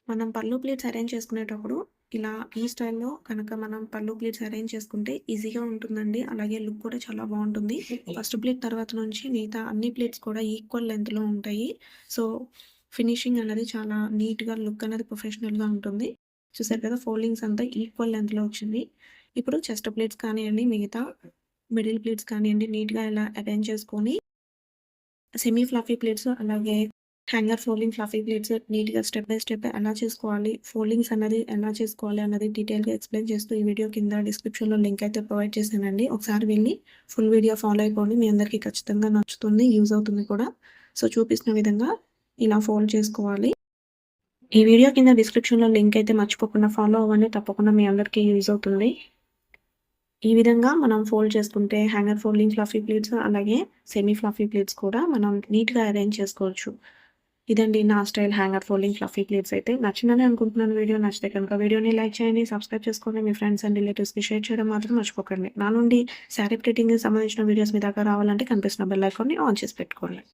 మనం పళ్ళు pleats arrange చేసుకునేటప్పుడు ఇలా ఈ స్టైల్‌లో కనుక మనం పళ్ళు ప్లీట్స్ అరేంజ్ చేసుకుంటే ఈజీగా ఉంటుందండి. అలాగే లుక్ కూడా చాలా బావుంటుంది. ఫస్ట్ ప్లీట్ తర్వాత నుంచి మిగతా అన్ని ప్లీట్స్ కూడా ఈక్వల్ లెంగ్త్‌లో ఉంటాయి. సో, ఫినిషింగ్ అనేది చాలా నీట్‌గా లుక్ అనేది ప్రొఫెషనల్‌గా ఉంటుంది. చూసారు కదా! ఫోల్డింగ్స్ అంతా ఈక్వల్ లెంగ్త్‌లో వచ్చింది. ఇప్పుడు చెస్ట్ ప్లీట్స్ కానియండి, మిగతా మిడిల్ ప్లీట్స్ కానియండి నీట్‌గా ఇలా అరేంజ్ చేసుకొని సెమీ ఫ్లఫీ ప్లేట్స్ అలాగే హ్యాంగర్ ఫోల్డింగ్ ఫ్లఫీ ప్లేట్స్ నీట్‌గా స్టెప్ బై స్టెప్ ఎలా చేసుకోవాలి, ఫోల్డింగ్స్ అన్నది ఎలా చేసుకోవాలి అన్నది డీటెయిల్‌గా ఎక్స్‌ప్లెయిన్ చేస్తూ ఈ వీడియో కింద డిస్క్రిప్షన్‌లో లింక్ అయితే ప్రొవైడ్ చేశానండి. ఒకసారి వెళ్ళి ఫుల్ వీడియో ఫాలో అయిపోండి. మీ అందరికీ ఖచ్చితంగా నచ్చుతుంది. యూజ్ అవుతుంది కూడా. సో, చూపిస్తున్న విధంగా ఇలా ఫోల్డ్ చేసుకోవాలి. ఈ వీడియో కింద డిస్క్రిప్షన్‌లో లింక్ అయితే మర్చిపోకుండా ఫాలో అవ్వండి. తప్పకుండా మీ అందరికీ యూజ్ అవుతుంది. ఈ విధంగా మనం ఫోల్డ్ చేసుకుంటే హ్యాంగర్ ఫోల్డింగ్ ఫ్లఫీ ప్లేట్స్ అలాగే సెమీ ఫ్లఫీ ప్లేట్స్ కూడా మనం నీట్‌గా అరేంజ్ చేసుకోవచ్చు. ఇదండి నా style hanger folding fluffy plates అయితే. నచ్చిందని అనుకుంటున్నాను వీడియో. నచ్చితే కనుక వీడియోని లైక్ చేయండి, సబ్స్క్రైబ్ చేసుకోండి. మీ ఫ్రెండ్స్ అండ్ రిలేటివ్స్‌కి షేర్ చేయడం మాత్రం మర్చిపోకండి. నా నుండి శారీ ప్రింటింగ్‌కి సంబంధించిన వీడియోస్ మీ దాకా రావాలంటే కనిపిస్తున్న బెల్ ఐకాన్‌ని ఆన్ చేసి పెట్టుకోండి.